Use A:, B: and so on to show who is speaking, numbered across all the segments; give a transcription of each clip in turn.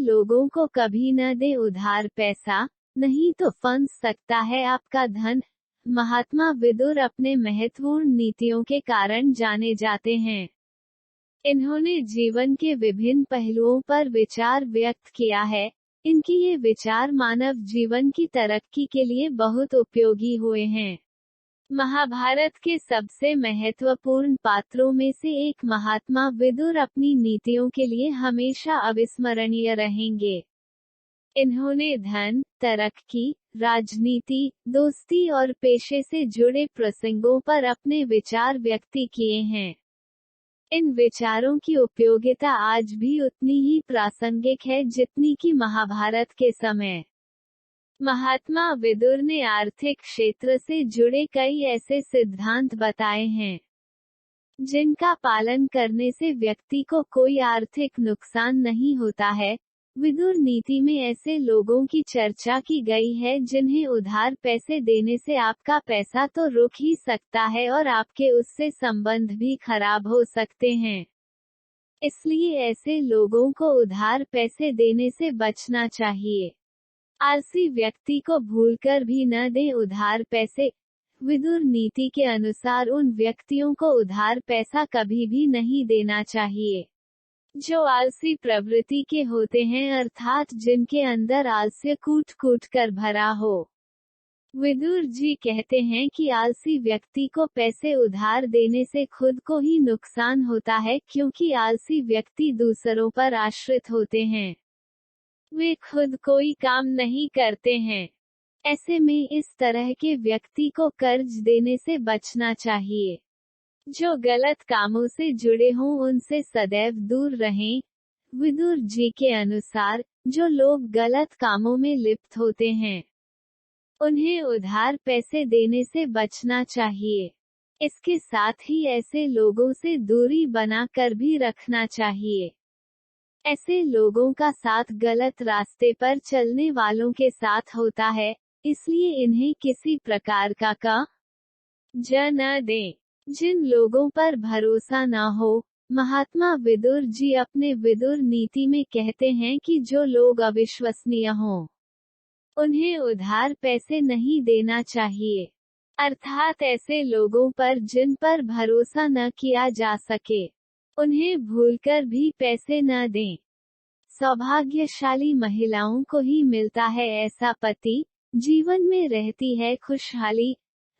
A: लोगों को कभी न दे उधार पैसा, नहीं तो फंस सकता है आपका धन। महात्मा विदुर अपने महत्वपूर्ण नीतियों के कारण जाने जाते हैं। इन्होंने जीवन के विभिन्न पहलुओं पर विचार व्यक्त किया है। इनकी ये विचार मानव जीवन की तरक्की के लिए बहुत उपयोगी हुए हैं। महाभारत के सबसे महत्वपूर्ण पात्रों में से एक महात्मा विदुर अपनी नीतियों के लिए हमेशा अविस्मरणीय रहेंगे। इन्होंने धन, तरक्की, राजनीति, दोस्ती और पेशे से जुड़े प्रसंगों पर अपने विचार व्यक्त किए हैं। इन विचारों की उपयोगिता आज भी उतनी ही प्रासंगिक है जितनी कि महाभारत के समय। महात्मा विदुर ने आर्थिक क्षेत्र से जुड़े कई ऐसे सिद्धांत बताए हैं जिनका पालन करने से व्यक्ति को कोई आर्थिक नुकसान नहीं होता है। विदुर नीति में ऐसे लोगों की चर्चा की गई है जिन्हें उधार पैसे देने से आपका पैसा तो रुक ही सकता है और आपके उससे संबंध भी खराब हो सकते हैं। इसलिए ऐसे लोगों को उधार पैसे देने से बचना चाहिए। आलसी व्यक्ति को भूलकर भी न दें उधार पैसे। विदुर नीति के अनुसार उन व्यक्तियों को उधार पैसा कभी भी नहीं देना चाहिए जो आलसी प्रवृत्ति के होते हैं, अर्थात जिनके अंदर आलस्य कूट कूट कर भरा हो। विदुर जी कहते हैं कि आलसी व्यक्ति को पैसे उधार देने से खुद को ही नुकसान होता है, क्योंकि आलसी व्यक्ति दूसरों पर आश्रित होते हैं। वे खुद कोई काम नहीं करते हैं। ऐसे में इस तरह के व्यक्ति को कर्ज देने से बचना चाहिए। जो गलत कामों से जुड़े हों उनसे सदैव दूर रहें। विदुर जी के अनुसार जो लोग गलत कामों में लिप्त होते हैं उन्हें उधार पैसे देने से बचना चाहिए। इसके साथ ही ऐसे लोगों से दूरी बनाकर भी रखना चाहिए। ऐसे लोगों का साथ गलत रास्ते पर चलने वालों के साथ होता है, इसलिए इन्हें किसी प्रकार का कर्ज न दें जिन लोगों पर भरोसा न हो। महात्मा विदुर जी अपने विदुर नीति में कहते हैं कि जो लोग अविश्वसनीय हों उन्हें उधार पैसे नहीं देना चाहिए, अर्थात ऐसे लोगों पर जिन पर भरोसा न किया जा सके उन्हें भूलकर भी पैसे न दें। सौभाग्यशाली महिलाओं को ही मिलता है ऐसा पति, जीवन में रहती है खुशहाली।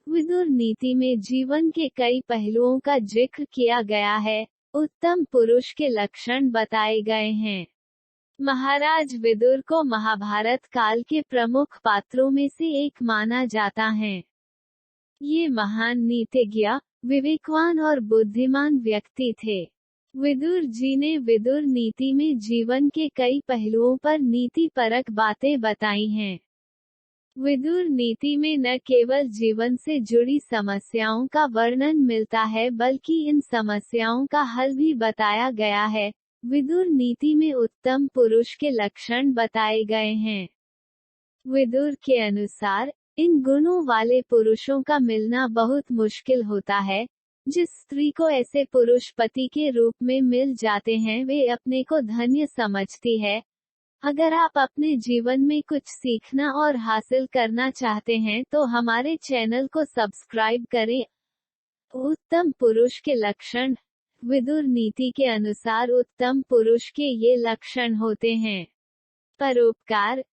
A: विदुर नीति में जीवन के कई पहलुओं का जिक्र किया गया है। उत्तम पुरुष के लक्षण बताए गए हैं। महाराज विदुर को महाभारत काल के प्रमुख पात्रों में से एक माना जाता है। ये महान नीतिज्ञ, विवेकवान और बुद्धिमान व्यक्ति थे। विदुर जी ने विदुर नीति में जीवन के कई पहलुओं पर नीतिपरक बातें बताई हैं। विदुर नीति में न केवल जीवन से जुड़ी समस्याओं का वर्णन मिलता है बल्कि इन समस्याओं का हल भी बताया गया है। विदुर नीति में उत्तम पुरुष के लक्षण बताए गए हैं। विदुर के अनुसार इन गुणों वाले पुरुषों का मिलना बहुत मुश्किल होता है। जिस स्त्री को ऐसे पुरुष पति के रूप में मिल जाते हैं वे अपने को धन्य समझती है। अगर आप अपने जीवन में कुछ सीखना और हासिल करना चाहते हैं तो हमारे चैनल को सब्सक्राइब करें। उत्तम पुरुष के लक्षण। विदुर नीति के अनुसार उत्तम पुरुष के ये लक्षण होते हैं। परोपकार।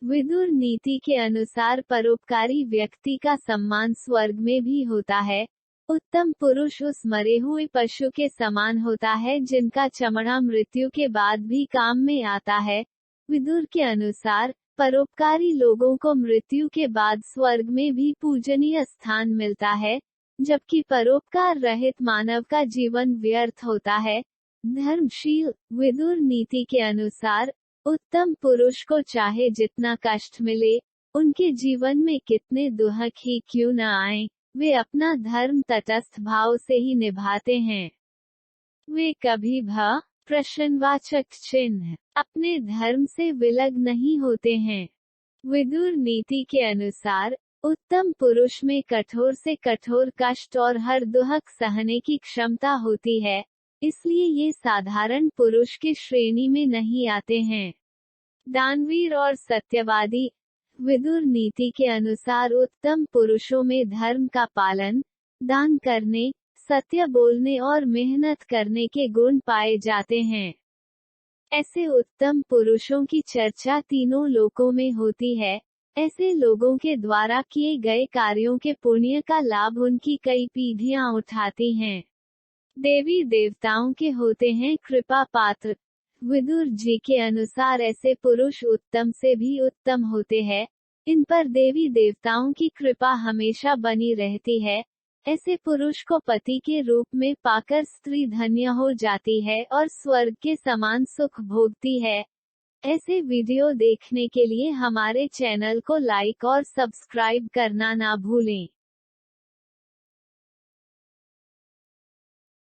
A: विदुर नीति के अनुसार परोपकारी व्यक्ति का सम्मान स्वर्ग में भी होता है। उत्तम पुरुष उस मरे हुए पशु के समान होता है जिनका चमड़ा मृत्यु के बाद भी काम में आता है। विदुर के अनुसार परोपकारी लोगों को मृत्यु के बाद स्वर्ग में भी पूजनीय स्थान मिलता है, जबकि परोपकार रहित मानव का जीवन व्यर्थ होता है। धर्मशील। विदुर नीति के अनुसार उत्तम पुरुष को चाहे जितना कष्ट मिले, उनके जीवन में कितने दुख ही क्यों न आए, वे अपना धर्म तटस्थ भाव से ही निभाते हैं। वे कभी भी प्रश्नवाचक चिन्ह अपने धर्म से विलग नहीं होते हैं। विदुर नीति के अनुसार उत्तम पुरुष में कठोर से कठोर कष्ट और हर दुख सहने की क्षमता होती है, इसलिए ये साधारण पुरुष की श्रेणी में नहीं आते हैं। दानवीर और सत्यवादी। विदुर नीति के अनुसार उत्तम पुरुषों में धर्म का पालन, दान करने, सत्य बोलने और मेहनत करने के गुण पाए जाते हैं। ऐसे उत्तम पुरुषों की चर्चा तीनों लोकों में होती है। ऐसे लोगों के द्वारा किए गए कार्यों के पुण्य का लाभ उनकी कई पीढ़ियां उठाती हैं। देवी देवताओं के होते हैं कृपा पात्र। विदुर जी के अनुसार ऐसे पुरुष उत्तम से भी उत्तम होते हैं। इन पर देवी देवताओं की कृपा हमेशा बनी रहती है। ऐसे पुरुष को पति के रूप में पाकर स्त्री धन्य हो जाती है और स्वर्ग के समान सुख भोगती है। ऐसे वीडियो देखने के लिए हमारे चैनल को लाइक और सब्सक्राइब करना ना भूलें।